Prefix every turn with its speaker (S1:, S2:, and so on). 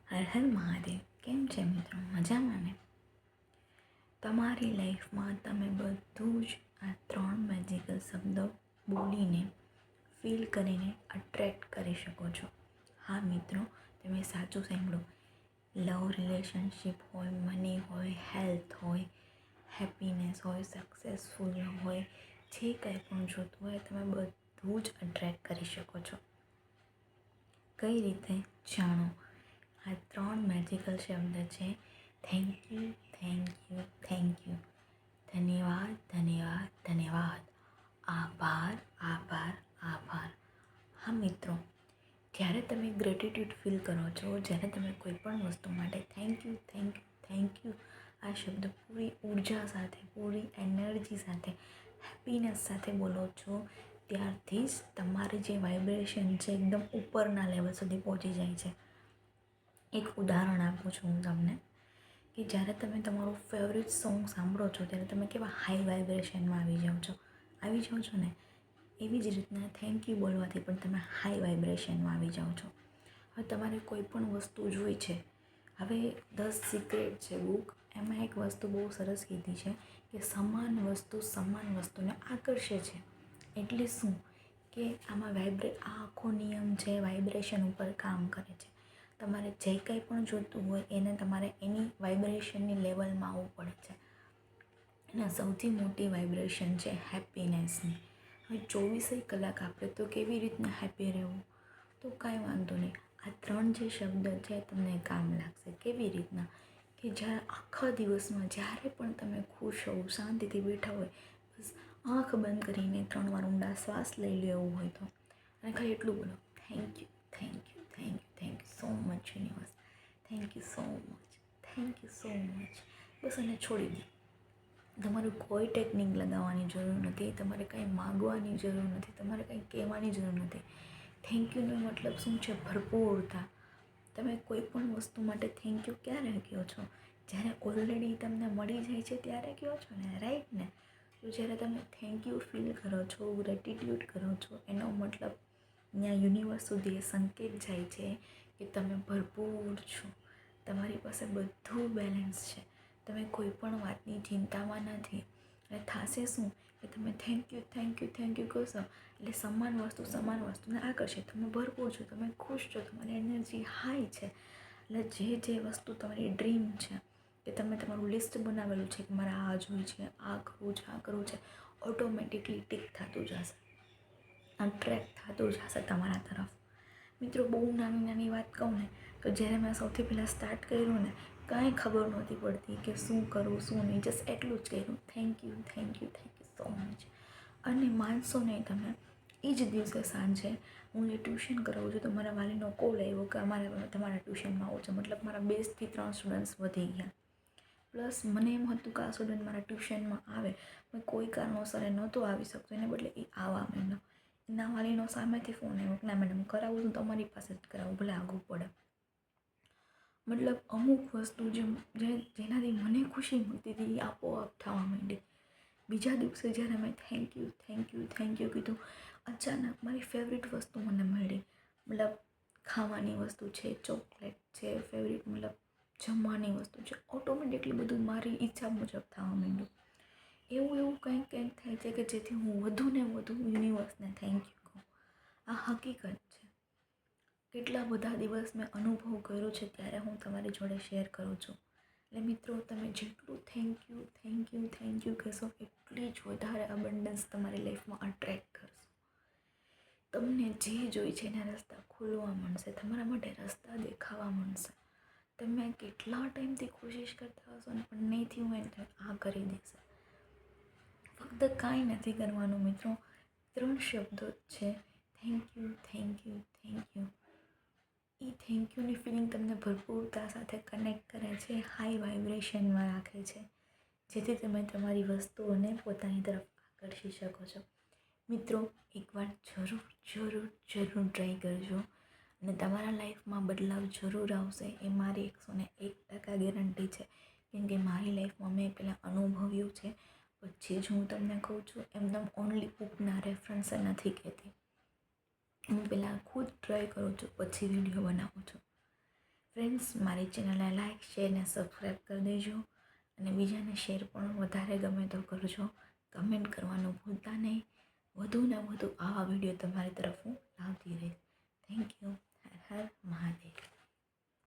S1: હર હર મહાદેવ. કેમ છે મિત્રો? મજામાં ને? તમારી લાઈફમાં તમે બધું જ આ 3 મેજિકલ શબ્દો બોલીને ફીલ કરીને અટ્રેક્ટ કરી શકો છો. હા મિત્રો, તમે સાચું સાંભળો. લવ રિલેશનશિપ હોય, મની હોય, હેલ્થ હોય, હેપીનેસ હોય, સક્સેસફુલ હોય, જે કંઈ પણ જોતું હોય તમે બધું જ અટ્રેક્ટ કરી શકો છો. કઈ રીતે? જાણો. આ 3 મેજિકલ શબ્દ છે thank you, thank you, thank you. ધન્યવાદ, ધન્યવાદ, ધન્યવાદ. આભાર, આભાર, આભાર. હા મિત્રો, જ્યારે તમે ગ્રેટિટ્યૂડ ફીલ કરો છો, જ્યારે તમે કોઈ પણ વસ્તુ માટે thank you, thank you, thank you આ શબ્દ પૂરી ઉર્જા સાથે, પૂરી એનર્જી સાથે, હેપીનેસ સાથે બોલો છો, ત્યારથી જ તમારી જે વાઇબ્રેશન છે એકદમ ઉપરના લેવલ સુધી પહોંચી જાય છે. એક ઉદાહરણ આપું છું હું તમને, કે જ્યારે તમે તમારું ફેવરિટ સોંગ સાંભળો છો ત્યારે તમે કેવા હાઈ વાઇબ્રેશનમાં આવી જાઓ છો ને, એવી જ રીતના થેન્ક યુ બોલવાથી પણ તમે હાઈ વાઇબ્રેશનમાં આવી જાઓ છો. હવે તમારે કોઈ પણ વસ્તુ જોઈ છે. હવે 10 સિક્રેટ છે બુક, એમાં એક વસ્તુ બહુ સરસ કીધી છે કે સમાન વસ્તુને આકર્ષે છે. એટલે શું કે આમાં આ આખો નિયમ છે વાઇબ્રેશન ઉપર કામ કરે છે. તમારે જે કંઈ પણ જોતું હોય એને તમારે એની વાઇબ્રેશનની લેવલમાં આવવું પડે છે. અને સૌથી મોટી વાઇબ્રેશન છે હેપીનેસની. હવે 24 કલાક આપણે તો કેવી રીતના હેપી રહેવું? તો કાંઈ વાંધો નહીં. આ 3 જે શબ્દ છે તમને કામ લાગશે. કેવી રીતના? કે જ્યારે આખા દિવસમાં જ્યારે પણ તમે ખુશ હોવ, શાંતિથી બેઠા હોય, બસ આંખ બંધ કરીને 3 વાર ઊંડા શ્વાસ લઈ લેવું હોય તો, અને ખાલી એટલું બોલો, thank you, thank you, thank you, thank you so much universe, thank you so much, thank you so much. બસ એને છોડી દો. તમારું કોઈ ટેકનિક લગાવવાની જરૂર નથી, તમારે કંઈ માગવાની જરૂર નથી, તમારે કંઈ કહેવાની જરૂર નથી. થેન્ક યુનો મતલબ શું છે? ભરપૂરતા. તમે કોઈ પણ વસ્તુ માટે થેન્ક યુ ક્યારે કહો છો? જ્યારે ઓલરેડી તમને મળી જાય છે ત્યારે કહો છો ને, રાઈટ ને? તો જ્યારે તમે થેન્ક યુ ફીલ કરો છો, ગ્રેટિટ્યૂડ કરો છો, એનો મતલબ ત્યાં યુનિવર્સ સુધી એ સંકેત જાય છે કે તમે ભરપૂર છો, તમારી પાસે બધું બેલેન્સ છે, તમે કોઈ પણ વાતની ચિંતામાં નથી. અને થશે શું કે તમે thank you, thank you, thank you કહેશો એટલે સમાન વસ્તુને આકર્ષે. તમે ભરપૂર છો, તમે ખુશ છો, તમારી એનર્જી હાઈ છે. એટલે જે વસ્તુ તમારી ડ્રીમ છે, કે તમે તમારું લિસ્ટ બનાવેલું છે કે મારે આ જોઈ છે, આ કરવું છે, ઓટોમેટિકલી ટીક થતું જશે, અટ્રેક્ટ થતું જશે તમારા તરફ. મિત્રો, બહુ નાની વાત કહું ને, તો જ્યારે મેં સૌથી પહેલાં સ્ટાર્ટ કર્યું ને, કાંઈ ખબર નહોતી પડતી કે શું કરવું શું નહીં, જસ્ટ એટલું જ કર્યું, thank you, thank you, thank you so much. અને માનશો નહીં તમે, એ જ દિવસે સાંજે હું જે ટ્યુશન કરાવું છું તો મારા વાલીનો કોલ આવ્યો કે તમારા ટ્યુશનમાં આવું છે. મતલબ મારા 2 થી 3 સ્ટુડન્ટ્સ વધી ગયા. પ્લસ મને એમ હતું કે આ સ્ટુડન્ટ મારા ટ્યુશનમાં આવે, પણ કોઈ કારણોસર એ નહોતો આવી શકતો, એને બદલે એ આવવા માંડ્યો. એના વાલીનો સામેથી ફોન આવ્યો કે ના મેડમ, કરાવું છું તમારી પાસે જ કરાવું, ભલે આગું પડે. મતલબ અમુક વસ્તુ જેનાથી મને ખુશી મળતી હતી એ આપોઆપ થવા માંડી. બીજા દિવસે જ્યારે મેં thank you, thank you, thank you કીધું, અચાનક મારી ફેવરિટ વસ્તુ મને મળી. મતલબ ખાવાની વસ્તુ છે, ચોકલેટ છે, ફેવરિટ મતલબ જમવાની વસ્તુ છે, ઓટોમેટિકલી બધું મારી ઈચ્છા મુજબ થવા માંડ્યું. એવું કંઈક થાય છે કે જેથી હું વધુ ને વધુ યુનિવર્સને થેન્ક યુ કહું. આ હકીકત છે. કેટલા બધા દિવસ મેં અનુભવ કર્યો છે ત્યારે હું તમારી જોડે શેર કરું છું. એટલે મિત્રો, તમે જેટલું thank you, thank you, thank you કહેશો, એટલી જ વધારે અબન્ડન્સ તમારી લાઈફમાં અટ્રેક્ટ કરશો. તમને જે જોઈ છે એના રસ્તા ખુલવા માંડશે, તમારા માટે રસ્તા દેખાવા માંડશે. તમે કેટલા ટાઈમથી કોશિશ કરતા હશો ને પણ નહીં થયું હોય તો આ કરી દેશે. ફક્ત કાંઈ નથી કરવાનું મિત્રો, 3 શબ્દો જ છે, thank you, thank you, thank you. એ થેન્ક યુની ફિલિંગ તમને ભરપૂરતા સાથે કનેક્ટ કરે છે, હાઈ વાઇબ્રેશનમાં રાખે છે, જેથી તમે તમારી વસ્તુઓને પોતાની તરફ આકર્ષી શકો છો. મિત્રો, એકવાર જરૂર ટ્રાય કરજો અને તમારા લાઈફમાં બદલાવ જરૂર આવશે, એ મારી 101% ગેરંટી છે. કેમ કે મારી લાઈફમાં મેં પહેલાં અનુભવ્યું છે. પછી જ હું તમને કહું છું, એમનેમ ઓનલી બુકના રેફરન્સે નથી કહેતી. હું પહેલાં ખુદ ટ્રાય કરું છું, પછી વિડીયો બનાવું છું. ફ્રેન્ડ્સ, મારી ચેનલને લાઇક, શેર ને સબસ્ક્રાઈબ કરી દેજો અને બીજાને શેર પણ વધારે ગમે તો કરજો. કમેન્ટ કરવાનું ભૂલતા નહીં. વધુ ને વધુ આવા વિડીયો તમારી તરફ હું